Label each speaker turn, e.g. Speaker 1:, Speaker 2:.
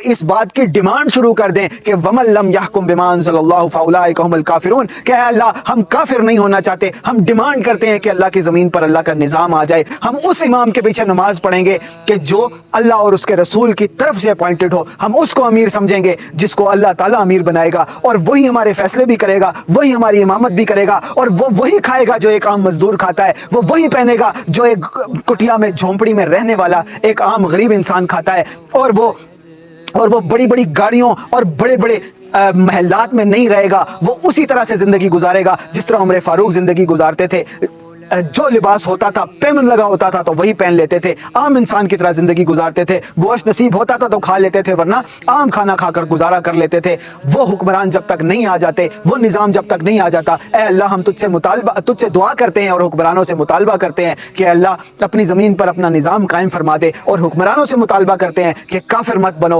Speaker 1: इस बात की डिमांड शुरू कर दें कि वमन लम यहकुम बिमा अंज़लल्लाहु फउलाइका हुमुल काफिरून, कि अल्लाह हम काफिर नहीं होना चाहते, हम डिमांड करते हैं कि अल्लाह की ज़मीन पर अल्लाह का निज़ाम आ जाए। हम उस इमाम के पीछे नमाज पढ़ेंगे कि जो अल्लाह और उसके रसूल की तरफ से अपॉइंटेड हो, हम उसको अमीर समझेंगे जिसको अल्लाह ताला अमीर बनाएगा, और वही हमारे फैसले भी करेगा, वही हमारी इमामत भी करेगा, और वो वही खाएगा जो एक आम मजदूर खाता है, वो वही पहनेगा जो एक कुटिया में झोंपड़ी में रहने वाला एक आम गरीब इंसान खाता है, और वो बड़ी बड़ी गाड़ियों और बड़े बड़े महलात में नहीं रहेगा। वो उसी तरह से जिंदगी गुजारेगा जिस तरह उमर फारूक जिंदगी गुजारते थे। जो लिबास होता था, पेमन लगा होता था तो वही पहन लेते थे, आम इंसान की तरह जिंदगी गुजारते थे। गोश्त नसीब होता था तो खा लेते थे, वरना आम खाना खाकर गुजारा कर लेते थे। वो हुक्मरान जब तक नहीं आ जाते, वो निज़ाम जब तक नहीं आ जाता, ए अल्लाह हम तुझसे दुआ करते हैं और हुक्मरानों से मुतालबा करते हैं कि अल्लाह अपनी ज़मीन पर अपना निज़ाम कायम फरमा दे, और हुक्मरानों से मुतालबा करते हैं कि काफिर मत बनो।